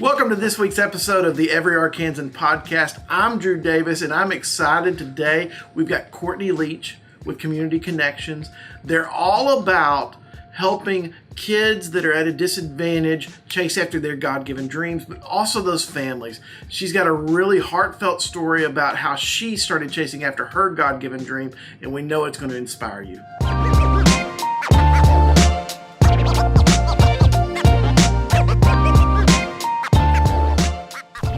Welcome to this week's episode of the Every Arkansan podcast. I'm Drew Davis, and I'm excited today. We've got Courtney Leach with Community Connections. They're all about helping kids that are at a disadvantage chase after their God-given dreams, but also those families. She's got a really heartfelt story about how she started chasing after her God-given dream, and we know it's going to inspire you.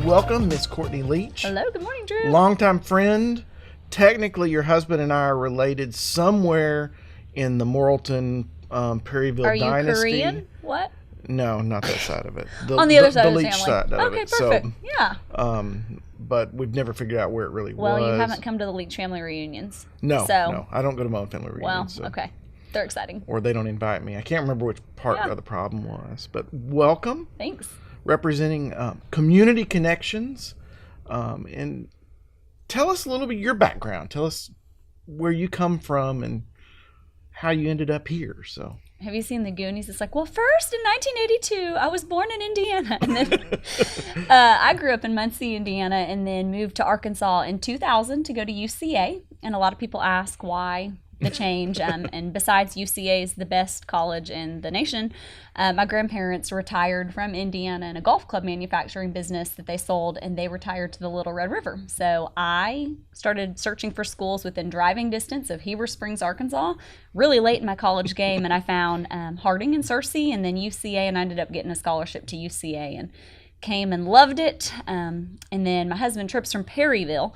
Welcome, Miss Courtney Leach. Hello, good morning, Drew. Longtime friend. Technically, your husband and I are related somewhere in the Morrilton, Perryville Are dynasty. you Korean? What? No, not that side of it. On the other side of the Leach family. side of Okay, it. perfect. So, yeah. but we've never figured out where it really was. Well, you haven't come to the Leach family reunions. No, I don't go to my own family reunions. Well, okay. They're exciting. Or they don't invite me. I can't remember which part of the problem was. But welcome. Thanks. Representing Community Connections. And tell us a little bit your background. Tell us where you come from and how you ended up here. So, have you seen the Goonies? It's like, well, first in 1982, I was born in Indiana. And then I grew up in Muncie, Indiana, and then moved to Arkansas in 2000 to go to UCA. And a lot of people ask why the change. And besides UCA is the best college in the nation, my grandparents retired from Indiana in a golf club manufacturing business that they sold, and they retired to the Little Red River. So I started searching for schools within driving distance of Heber Springs, Arkansas, really late in my college game, and I found Harding and Searcy, and then UCA, and I ended up getting a scholarship to UCA and came and loved it. And then my husband Tripp's from Perryville,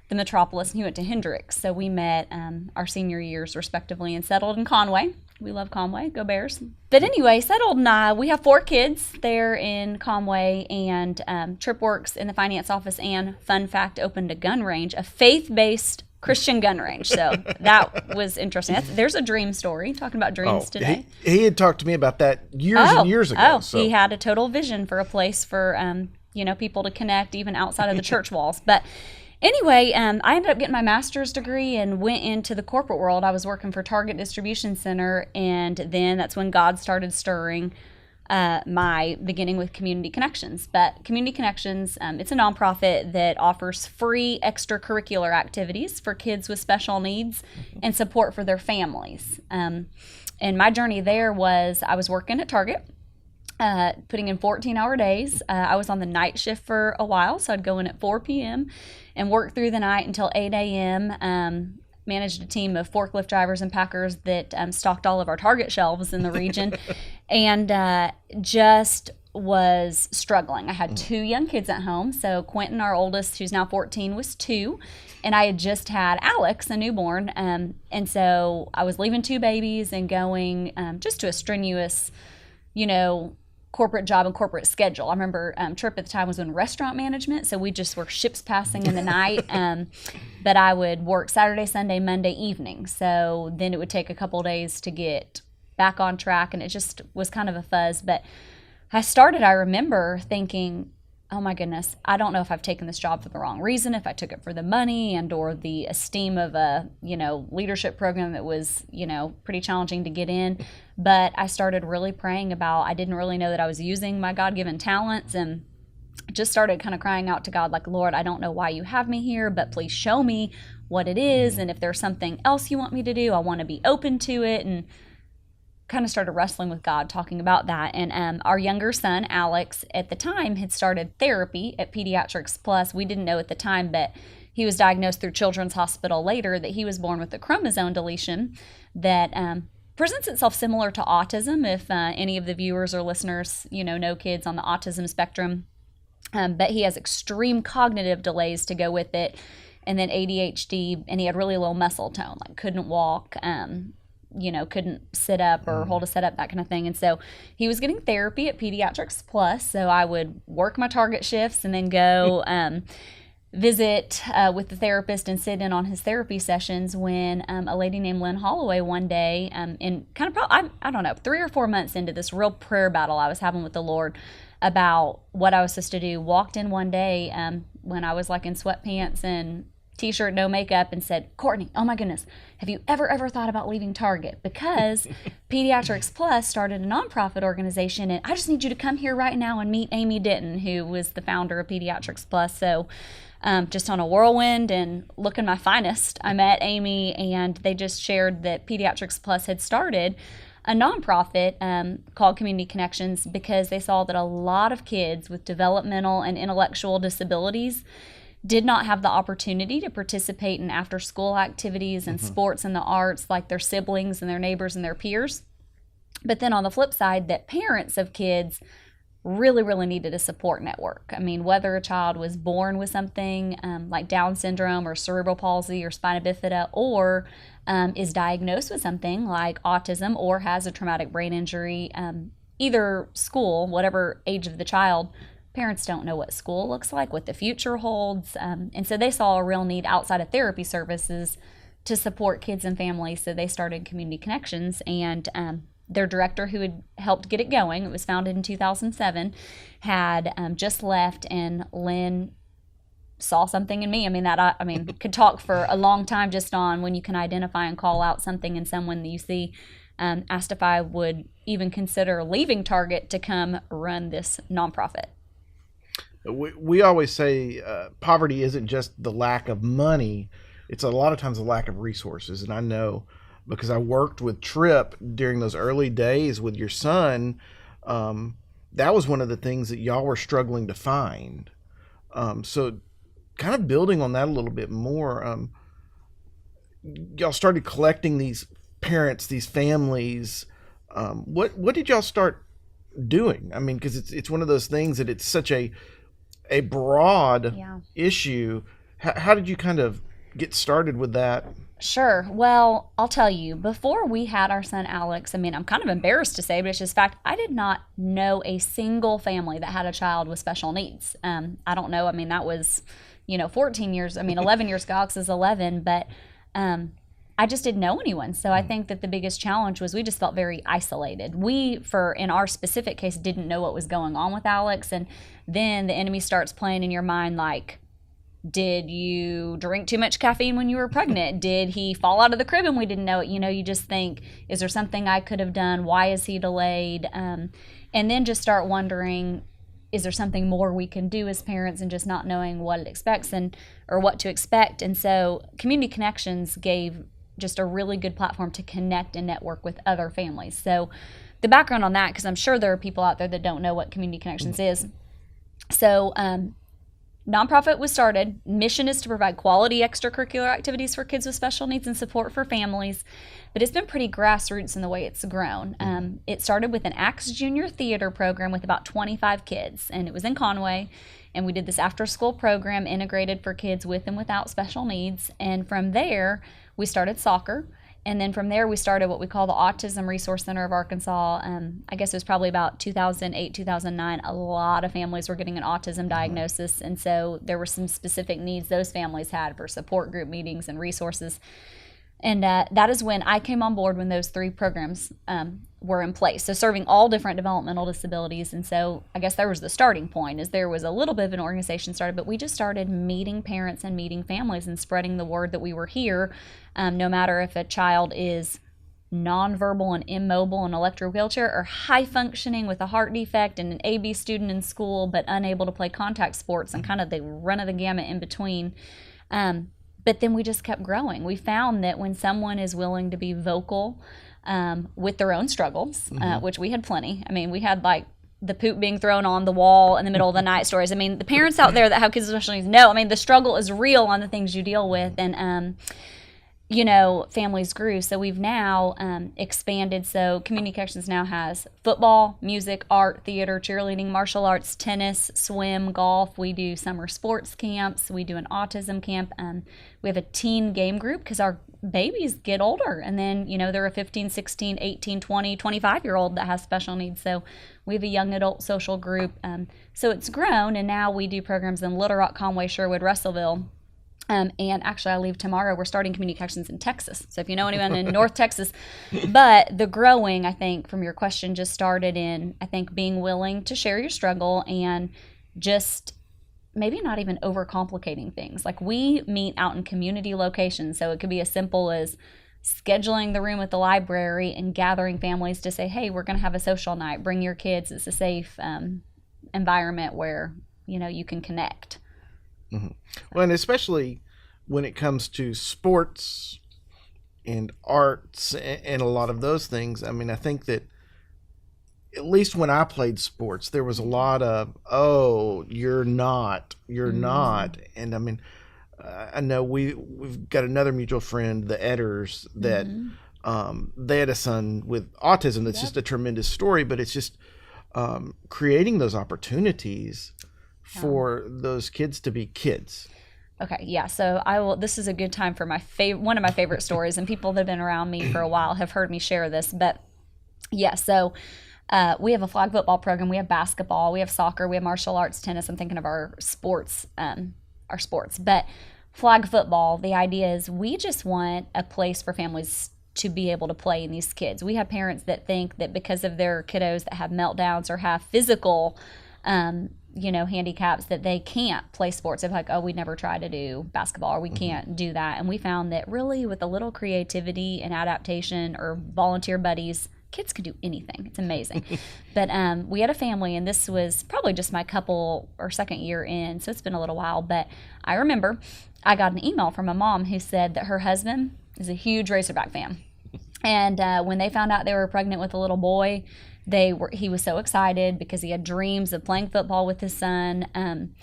the metropolis, and he went to Hendrix. So we met our senior years respectively and settled in Conway. We love Conway. Go Bears. But anyway, settled, and we have 4 kids there in Conway, and Tripp works in the finance office, and fun fact, opened a gun range, a faith-based Christian gun range. So that was interesting. There's a dream story, talking about dreams today. He had talked to me about that years and years ago. So. He had a total vision for a place for people to connect even outside of the church walls. But anyway, I ended up getting my master's degree and went into the corporate world. I was working for Target Distribution Center, and then that's when God started stirring my beginning with Community Connections. But Community Connections, it's a nonprofit that offers free extracurricular activities for kids with special needs and support for their families. And my journey there was, I was working at Target, putting in 14-hour days. I was on the night shift for a while, so I'd go in at 4 p.m. and work through the night until 8 a.m., managed a team of forklift drivers and packers that stocked all of our Target shelves in the region, and just was struggling. I had 2 young kids at home. So Quentin, our oldest, who's now 14, was 2, and I had just had Alex, a newborn, and so I was leaving 2 babies and going just to a strenuous, corporate job and corporate schedule. I remember Tripp at the time was in restaurant management, so we just were ships passing in the night. But I would work Saturday, Sunday, Monday evening. So then it would take a couple days to get back on track, and it just was kind of a fuzz. But I remember thinking, oh my goodness, I don't know if I've taken this job for the wrong reason, if I took it for the money and or the esteem of a, leadership program that was, pretty challenging to get in. But I started really praying about, I didn't really know that I was using my God-given talents, and just started kind of crying out to God, like, Lord, I don't know why you have me here, but please show me what it is. And if there's something else you want me to do, I want to be open to it. And kind of started wrestling with God, talking about that. And our younger son, Alex, at the time had started therapy at Pediatrics Plus. We didn't know at the time, but he was diagnosed through Children's Hospital later that he was born with a chromosome deletion that presents itself similar to autism, if any of the viewers or listeners, know kids on the autism spectrum. But he has extreme cognitive delays to go with it, and then ADHD, and he had really low muscle tone, like couldn't walk, couldn't sit up or hold a setup, that kind of thing. And so he was getting therapy at Pediatrics Plus. So I would work my Target shifts and then go visit with the therapist and sit in on his therapy sessions when a lady named Lynn Holloway one day, in kind of, I don't know, 3 or 4 months into this real prayer battle I was having with the Lord about what I was supposed to do, walked in one day when I was like in sweatpants and t-shirt, no makeup, and said, Courtney, oh my goodness, have you ever thought about leaving Target? Because Pediatrics Plus started a nonprofit organization, and I just need you to come here right now and meet Amy Denton, who was the founder of Pediatrics Plus. So just on a whirlwind and looking my finest, I met Amy, and they just shared that Pediatrics Plus had started a nonprofit called Community Connections because they saw that a lot of kids with developmental and intellectual disabilities did not have the opportunity to participate in after-school activities and sports and the arts like their siblings and their neighbors and their peers. But then on the flip side, that parents of kids really needed a support network. I mean, whether a child was born with something like Down syndrome or cerebral palsy or spina bifida, or is diagnosed with something like autism or has a traumatic brain injury, either school, whatever age of the child, parents don't know what school looks like, what the future holds. And so they saw a real need outside of therapy services to support kids and families. So they started Community Connections, and their director, who had helped get it going, it was founded in 2007, had just left, and Lynn saw something in me. I mean, could talk for a long time just on when you can identify and call out something in someone that you see. Asked if I would even consider leaving Target to come run this nonprofit. We always say poverty isn't just the lack of money, it's a lot of times the lack of resources. And I know because I worked with Trip during those early days with your son, that was one of the things that y'all were struggling to find. So kind of building on that a little bit more, y'all started collecting these parents, these families. What did y'all start doing? I mean, because it's one of those things that it's such a broad issue. How did you kind of get started with that? Sure. Well, I'll tell you, before we had our son Alex, I mean, I'm kind of embarrassed to say, but it's just fact, I did not know a single family that had a child with special needs. I don't know. I mean, that was, 11 years ago. Alex is 11, but I just didn't know anyone. So I think that the biggest challenge was we just felt very isolated. In our specific case, didn't know what was going on with Alex. And then the enemy starts playing in your mind like, did you drink too much caffeine when you were pregnant? Did he fall out of the crib and we didn't know it? You just think, is there something I could have done? Why is he delayed? And then just start wondering, is there something more we can do as parents, and just not knowing what it expects or what to expect. And so Community Connections gave just a really good platform to connect and network with other families. So the background on that, because I'm sure there are people out there that don't know what Community Connections is. So nonprofit was started. Mission is to provide quality extracurricular activities for kids with special needs and support for families. But it's been pretty grassroots in the way it's grown. It started with an Axe Junior Theater program with about 25 kids, and it was in Conway. And we did this after-school program integrated for kids with and without special needs. And from there, we started soccer. And then from there, we started what we call the Autism Resource Center of Arkansas. I guess it was probably about 2008, 2009. A lot of families were getting an autism diagnosis. And so there were some specific needs those families had for support group meetings and resources. And that is when I came on board, when those three programs were in place. So serving all different developmental disabilities. And so I guess there was the starting point, is there was a little bit of an organization started, but we just started meeting parents and meeting families and spreading the word that we were here. No matter if a child is nonverbal and immobile in an electric wheelchair, or high functioning with a heart defect and an AB student in school but unable to play contact sports, and kind of the run of the gamut in between. But then we just kept growing. We found that when someone is willing to be vocal with their own struggles, which we had plenty. I mean, we had like the poop being thrown on the wall in the middle of the night stories. I mean, the parents out there that have kids with special needs know, I mean, the struggle is real on the things you deal with. And, families grew. So we've now expanded. So Community Connections now has football, music, art, theater, cheerleading, martial arts, tennis, swim, golf. We do summer sports camps. We do an autism camp. We have a teen game group because our babies get older. And then, they're a 15, 16, 18, 20, 25-year-old that has special needs. So we have a young adult social group. So it's grown. And now we do programs in Little Rock, Conway, Sherwood, Russellville. And actually, I leave tomorrow. We're starting Community Connections in Texas. So if you know anyone in North Texas. But the growing, I think, from your question, just started in, I think, being willing to share your struggle and just maybe not even overcomplicating things. Like, we meet out in community locations, so it could be as simple as scheduling the room at the library and gathering families to say, hey, we're going to have a social night. Bring your kids. It's a safe environment where, you can connect. Mm-hmm. Well, and especially when it comes to sports and arts and a lot of those things. I mean, I think that at least when I played sports, there was a lot of, oh, you're not. And I mean, I know we've got another mutual friend, the Edders, that they had a son with autism. That's just a tremendous story, but it's just creating those opportunities for those kids to be kids. Okay, yeah. So this is a good time for one of my favorite stories, and people that have been around me for a while have heard me share this. But yeah, so we have a flag football program. We have basketball. We have soccer. We have martial arts, tennis. I'm thinking of our sports. But flag football, the idea is we just want a place for families to be able to play in these kids. We have parents that think that because of their kiddos that have meltdowns or have physical handicaps, that they can't play sports. They're like, oh, we never try to do basketball, or we can't do that. And we found that really with a little creativity and adaptation or volunteer buddies, kids could do anything. It's amazing. But we had a family, and this was probably just my couple or second year in, so it's been a little while. But I remember I got an email from a mom who said that her husband is a huge Razorback fan. And when they found out they were pregnant with a little boy, he was so excited because he had dreams of playing football with his son. And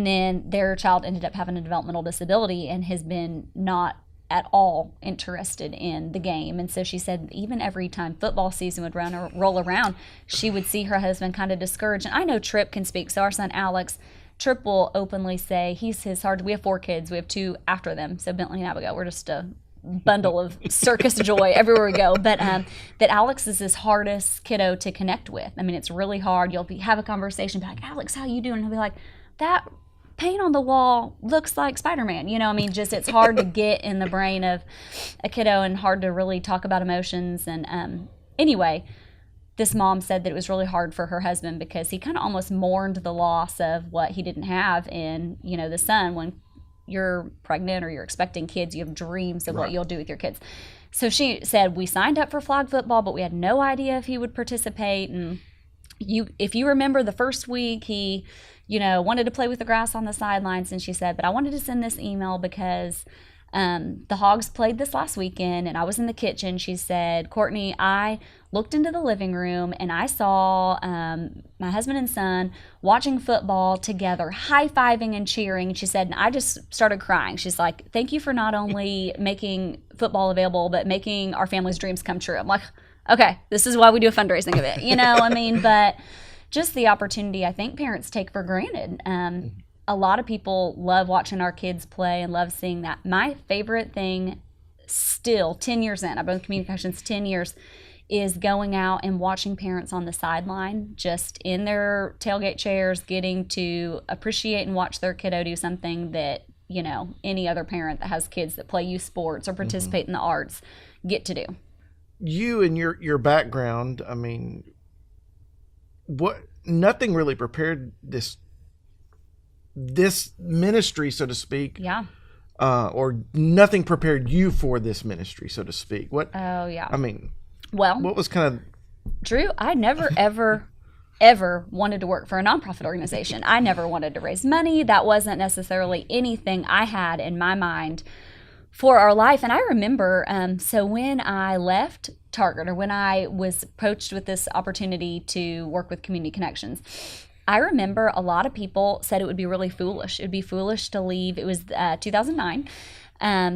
then their child ended up having a developmental disability and has been not at all interested in the game. And so she said even every time football season would roll around, she would see her husband kind of discouraged. And I know Tripp can speak. So our son Alex, Tripp will openly say we have 4 kids. We have 2 after them. So Bentley and Abigail, we're just a bundle of circus joy everywhere we go. But that Alex is his hardest kiddo to connect with. I mean, it's really hard. You'll have a conversation, be like, Alex, how you doing? And he'll be like, that paint on the wall looks like Spider-Man. Just it's hard to get in the brain of a kiddo and hard to really talk about emotions. And anyway, this mom said that it was really hard for her husband because he kind of almost mourned the loss of what he didn't have in, the son. When you're pregnant or you're expecting kids, you have dreams of what you'll do with your kids. So she said, we signed up for flag football, but we had no idea if he would participate. And if you remember the first week, he wanted to play with the grass on the sidelines. And she said, but I wanted to send this email because the Hogs played this last weekend and I was in the kitchen. She said, Courtney, I looked into the living room and I saw my husband and son watching football together, high-fiving and cheering. She said, and I just started crying. She's like, thank you for not only making football available, but making our family's dreams come true. I'm like, okay, this is why we do a fundraising of it, but just the opportunity I think parents take for granted. A lot of people love watching our kids play and love seeing that. My favorite thing still, 10 years in, I've been in communications 10 years, is going out and watching parents on the sideline, just in their tailgate chairs, getting to appreciate and watch their kiddo do something that, any other parent that has kids that play youth sports or participate in the arts get to do. You and your background, I mean, nothing really prepared this ministry, so to speak. Yeah. Or nothing prepared you for this ministry, so to speak. Oh, yeah. I mean, well, what was kind of... Drew, I never, ever wanted to work for a nonprofit organization. I never wanted to raise money. That wasn't necessarily anything I had in my mind for our life. And I remember, so when I left Target, or when I was approached with this opportunity to work with Community Connections, I remember a lot of people said it would be really foolish. It would be foolish to leave. It was 2009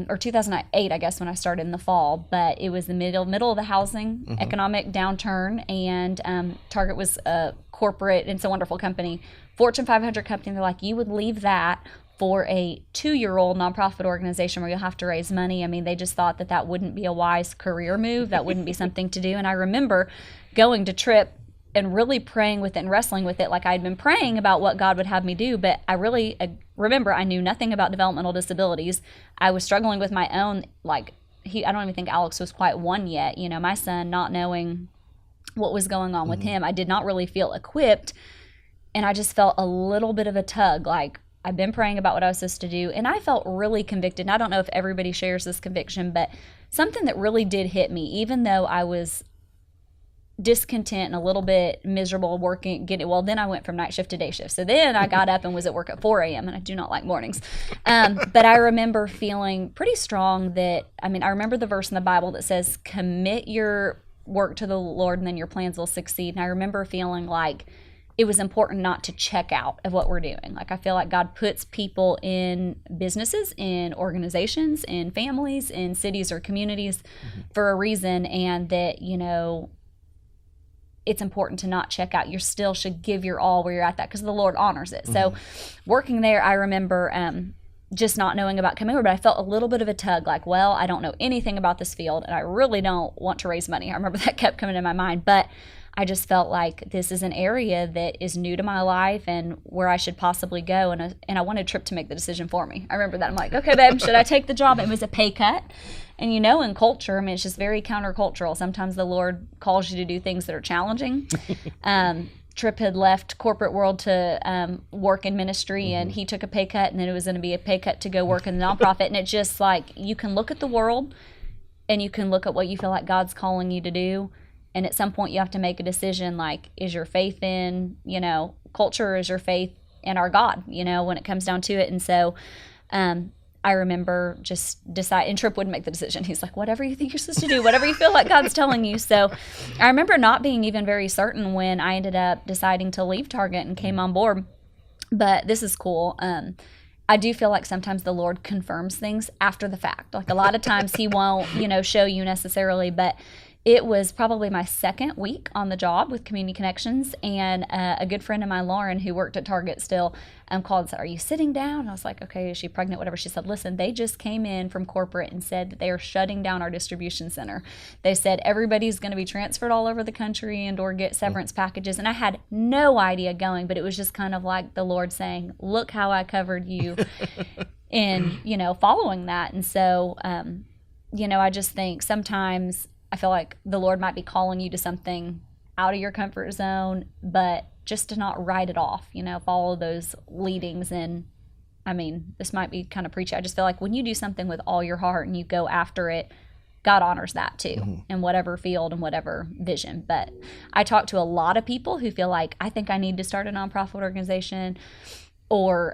or 2008, I guess, when I started in the fall. But it was the middle of the housing economic downturn, and Target was a corporate, and it's a wonderful company, Fortune 500 company. They're like, you would leave that for a 2-year-old nonprofit organization where you'll have to raise money. I mean, they just thought that wouldn't be a wise career move. That wouldn't be something to do. And I remember going to Tripp and really praying with it and wrestling with it, like I'd been praying about what God would have me do. But I really remember I knew nothing about developmental disabilities. I was struggling with my own, I don't even think Alex was quite 1 yet. My son, not knowing what was going on with him, I did not really feel equipped. And I just felt a little bit of a tug, like, I've been praying about what I was supposed to do, and I felt really convicted. And I don't know if everybody shares this conviction, but something that really did hit me, even though I was discontent and a little bit miserable working, then I went from night shift to day shift. So then I got up and was at work at 4 a.m. and I do not like mornings. But I remember feeling pretty strong I remember the verse in the Bible that says, commit your work to the Lord and then your plans will succeed. And I remember feeling like it was important not to check out of what we're doing. Like, I feel like God puts people in businesses, in organizations, in families, in cities or communities for a reason, and that, it's important to not check out. You still should give your all where you're at, that because the Lord honors it. So working there, I remember just not knowing about coming over, but I felt a little bit of a tug, like, well, I don't know anything about this field and I really don't want to raise money. I remember that kept coming in my mind, but I just felt like this is an area that is new to my life and where I should possibly go. And I wanted Tripp to make the decision for me. I remember that. I'm like, okay, babe, should I take the job? It was a pay cut. And in culture, it's just very countercultural. Sometimes the Lord calls you to do things that are challenging. Tripp had left corporate world to work in ministry, and he took a pay cut, and then it was going to be a pay cut to go work in the nonprofit. And it's just like, you can look at the world and you can look at what you feel like God's calling you to do. And at some point you have to make a decision, like, is your faith in, culture, or is your faith in our God, when it comes down to it. And so I remember just deciding, and Tripp wouldn't make the decision. He's like, whatever you think you're supposed to do, whatever you feel like God's telling you. So I remember not being even very certain when I ended up deciding to leave Target and came on board. But this is cool. I do feel like sometimes the Lord confirms things after the fact. Like, a lot of times he won't, show you necessarily, but it was probably my second week on the job with Community Connections, and a good friend of mine, Lauren, who worked at Target still, called and said, are you sitting down? And I was like, okay, is she pregnant, whatever. She said, listen, they just came in from corporate and said that they are shutting down our distribution center. They said everybody's going to be transferred all over the country and or get severance packages. And I had no idea going, but it was just kind of like the Lord saying, look how I covered you in, following that. And so, I just think sometimes I feel like the Lord might be calling you to something out of your comfort zone, but just to not write it off, follow those leadings. And this might be kind of preachy. I just feel like when you do something with all your heart and you go after it, God honors that too, in whatever field and whatever vision. But I talk to a lot of people who feel like, I think I need to start a nonprofit organization, or,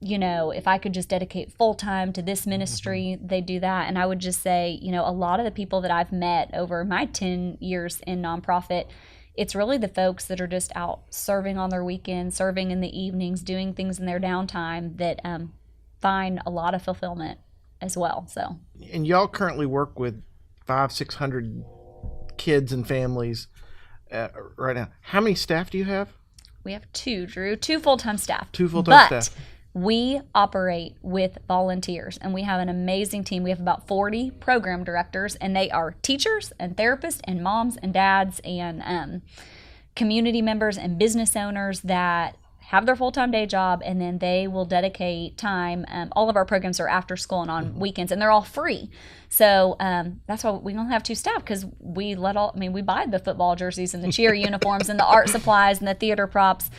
if I could just dedicate full time to this ministry, they do that. And I would just say, a lot of the people that I've met over my 10 years in nonprofit, it's really the folks that are just out serving on their weekends, serving in the evenings, doing things in their downtime that find a lot of fulfillment as well. So, and y'all currently work with 500-600 kids and families right now. How many staff do you have? We have 2, Drew, 2 full-time staff. 2 full-time staff. We operate with volunteers, and we have an amazing team. We have about 40 program directors, and they are teachers and therapists and moms and dads and community members and business owners that have their full-time day job, and then they will dedicate time. All of our programs are after school and on weekends, and they're all free. So that's why we don't have 2 staff, because we we buy the football jerseys and the cheer uniforms and the art supplies and the theater props.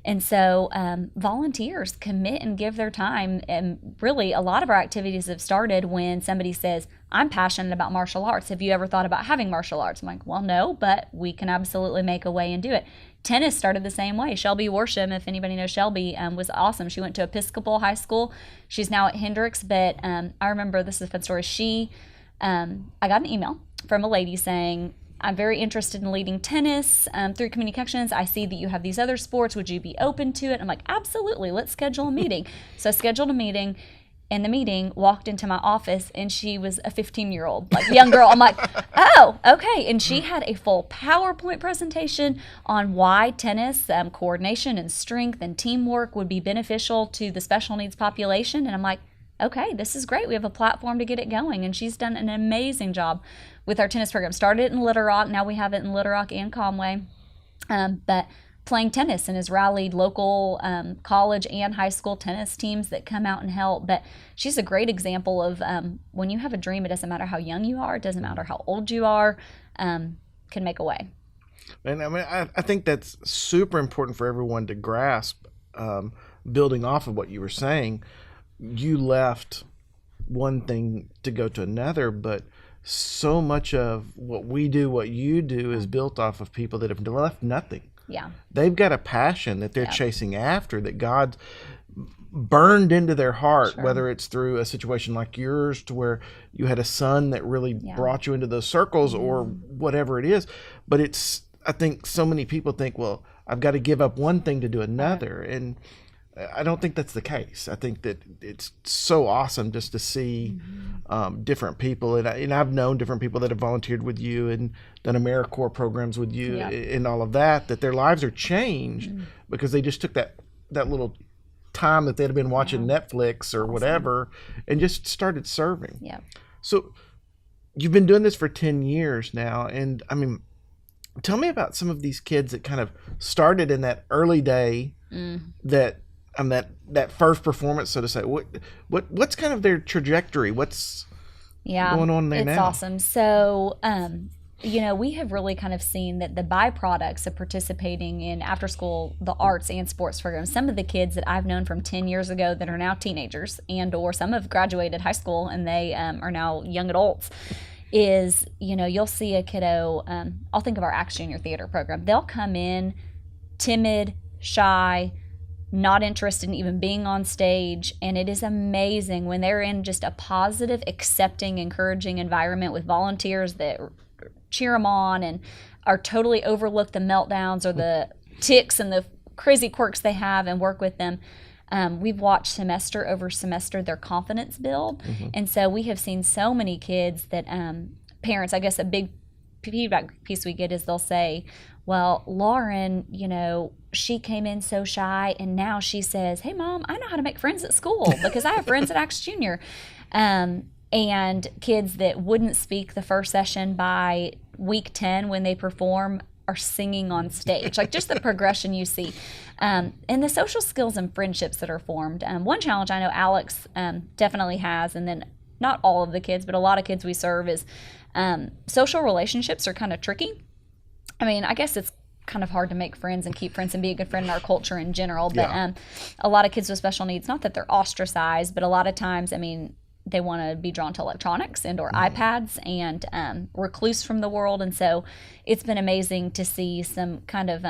And so volunteers commit and give their time. And really, a lot of our activities have started when somebody says, I'm passionate about martial arts. Have you ever thought about having martial arts? I'm like, well, no, but we can absolutely make a way and do it. Tennis started the same way. Shelby Worsham, if anybody knows Shelby, was awesome. She went to Episcopal High School. She's now at Hendricks. But I remember, this is a fun story. I got an email from a lady saying, I'm very interested in leading tennis through Community Connections. I see that you have these other sports. Would you be open to it? I'm like, absolutely. Let's schedule a meeting. So I scheduled a meeting, and the meeting walked into my office, and she was a 15-year-old, like young girl. I'm like, oh, okay. And she had a full PowerPoint presentation on why tennis coordination and strength and teamwork would be beneficial to the special needs population. And I'm like, okay, this is great. We have a platform to get it going. And she's done an amazing job with our tennis program. Started it in Little Rock. Now we have it in Little Rock and Conway. But playing tennis, and has rallied local college and high school tennis teams that come out and help. But she's a great example of when you have a dream, it doesn't matter how young you are. It doesn't matter how old you are, can make a way. And I think that's super important for everyone to grasp. building off of what you were saying, you left one thing to go to another, but so much of what we do, what you do, is built off of people that have left nothing. Yeah. They've got a passion that they're chasing after, that God burned into their heart, whether it's through a situation like yours to where you had a son that really brought you into those circles, or whatever it is. But I think so many people think, well, I've got to give up one thing to do another. And I don't think that's the case. I think that it's so awesome just to see different people. And I've known different people that have volunteered with you and done AmeriCorps programs with you and all of that, that their lives are changed because they just took that little time that they'd have been watching Netflix or whatever and just started serving. Yeah. So you've been doing this for 10 years now. And I mean, tell me about some of these kids that kind of started in that early day that first performance, so to say. What's kind of their trajectory? What's going on there now? It's awesome. So, we have really kind of seen that the byproducts of participating in after school, the arts and sports programs, some of the kids that I've known from 10 years ago that are now teenagers, and or some have graduated high school and they are now young adults, is, you'll see a kiddo, I'll think of our Acts Junior Theater program. They'll come in timid, shy, not interested in even being on stage, and it is amazing when they're in just a positive, accepting, encouraging environment with volunteers that cheer them on and are totally overlook the meltdowns or the tics and the crazy quirks they have and work with them. We've watched semester over semester their confidence build, and so we have seen so many kids that parents, I guess a big feedback piece we get is they'll say, well, Lauren, she came in so shy, and now she says, hey, Mom, I know how to make friends at school because I have friends at Acts Junior. And kids that wouldn't speak the first session, by week 10 when they perform, are singing on stage. Like, just the progression you see. And the social skills and friendships that are formed. One challenge I know Alex definitely has, and then not all of the kids, but a lot of kids we serve, is social relationships are kind of tricky. I mean, I guess it's kind of hard to make friends and keep friends and be a good friend in our culture in general. But a lot of kids with special needs, not that they're ostracized, but a lot of times, I mean, they want to be drawn to electronics and or iPads and recluse from the world. And so it's been amazing to see some kind of,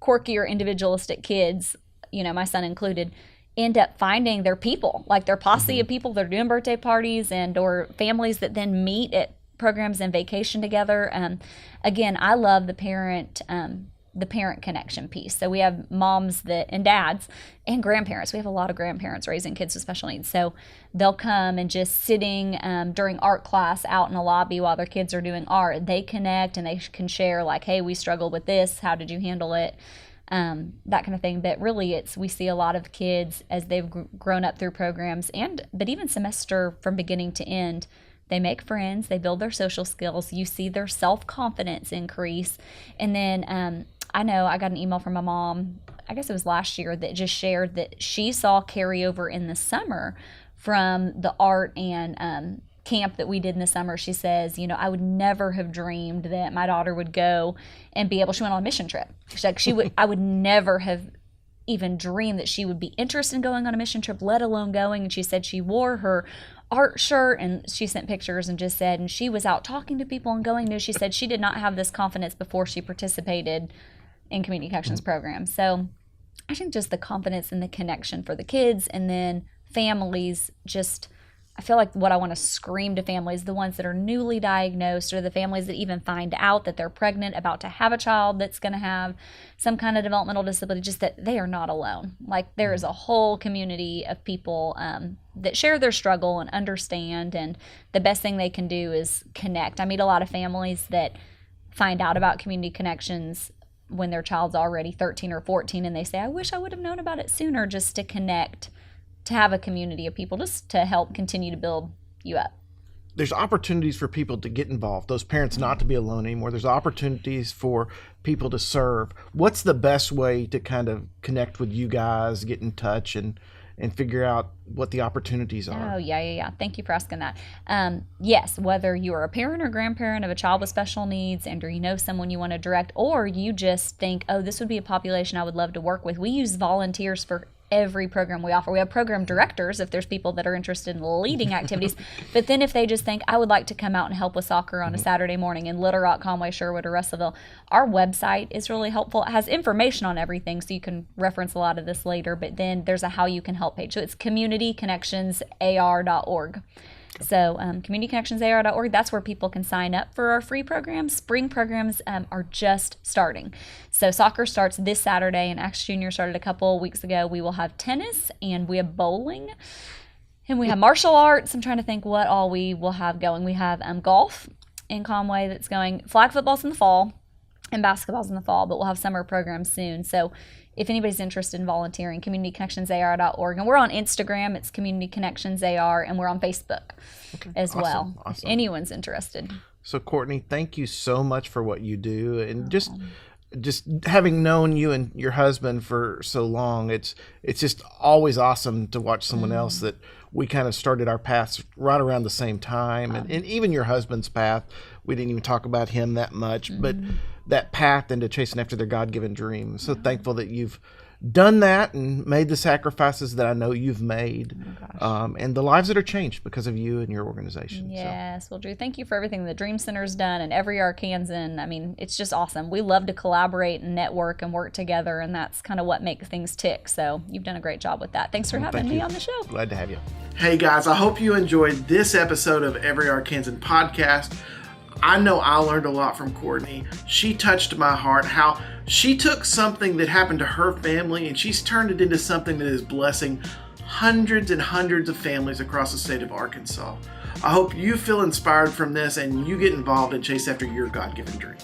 quirkier individualistic kids, my son included, end up finding their people, like their posse of people that are doing birthday parties and or families that then meet at programs and vacation together. Again, I love the parent connection piece. So we have moms and dads and grandparents. We have a lot of grandparents raising kids with special needs. So they'll come and just sitting during art class out in the lobby while their kids are doing art, they connect and they can share like, hey, we struggled with this. How did you handle it? That kind of thing. But really we see a lot of kids as they've grown up through programs but even semester from beginning to end, they make friends, they build their social skills, you see their self-confidence increase. And then I know I got an email from a mom, I guess it was last year, that just shared that she saw carryover in the summer from the art and camp that we did in the summer. She says, I would never have dreamed that my daughter would go and be able, she went on a mission trip. She's like, I would never have even dreamed that she would be interested in going on a mission trip, let alone going. And she said she wore her art shirt and she sent pictures and just said, and she was out talking to people and going to, she said she did not have this confidence before she participated in community connections programs. So I think just the confidence and the connection for the kids, and then families, just I feel like what I want to scream to families, the ones that are newly diagnosed or the families that even find out that they're pregnant, about to have a child that's going to have some kind of developmental disability, just that they are not alone. Like, there is a whole community of people that share their struggle and understand, and the best thing they can do is connect. I meet a lot of families that find out about community connections when their child's already 13 or 14, and they say, I wish I would have known about it sooner, just to connect, to have a community of people just to help continue to build you up. There's opportunities for people to get involved, those parents not to be alone anymore. There's opportunities for people to serve. What's the best way to kind of connect with you guys, get in touch and and figure out what the opportunities are. Oh, yeah. Thank you for asking that. Yes, whether you're a parent or grandparent of a child with special needs and or you know someone you want to direct, or you just think, oh, this would be a population I would love to work with. We use volunteers for every program we offer. We have program directors if there's people that are interested in leading activities. But then if they just think, I would like to come out and help with soccer on a Saturday morning in Little Rock, Conway, Sherwood, or Russellville, our website is really helpful. It has information on everything, so you can reference a lot of this later. But then there's a how you can help page. So it's communityconnectionsar.org. So communityconnectionsar.org, that's where people can sign up for our free programs. Spring programs are just starting. So soccer starts this Saturday, and Axe Junior started a couple weeks ago. We will have tennis, and we have bowling, and we have martial arts. I'm trying to think what all we will have going. We have golf in Conway that's going. Flag football's in the fall, and basketball's in the fall, but we'll have summer programs soon. So if anybody's interested in volunteering, communityconnectionsar.org. And we're on Instagram, it's Community Connections AR, and we're on Facebook as well, if anyone's interested. So Courtney, thank you so much for what you do. And just having known you and your husband for so long, it's just always awesome to watch someone else that we kind of started our paths right around the same time. And even your husband's path, we didn't even talk about him that much, but that path into chasing after their God-given dream. So thankful that you've done that and made the sacrifices that I know you've made, and the lives that are changed because of you and your organization. Yes, well, Drew, thank you for everything the Dream Center's done and every Arkansan. I mean, it's just awesome. We love to collaborate and network and work together, and that's kind of what makes things tick. So you've done a great job with that. Thanks for having me on the show. Glad to have you. Hey guys, I hope you enjoyed this episode of Every Arkansan Podcast. I know I learned a lot from Courtney. She touched my heart, how she took something that happened to her family and she's turned it into something that is blessing hundreds and hundreds of families across the state of Arkansas. I hope you feel inspired from this and you get involved and chase after your God-given dream.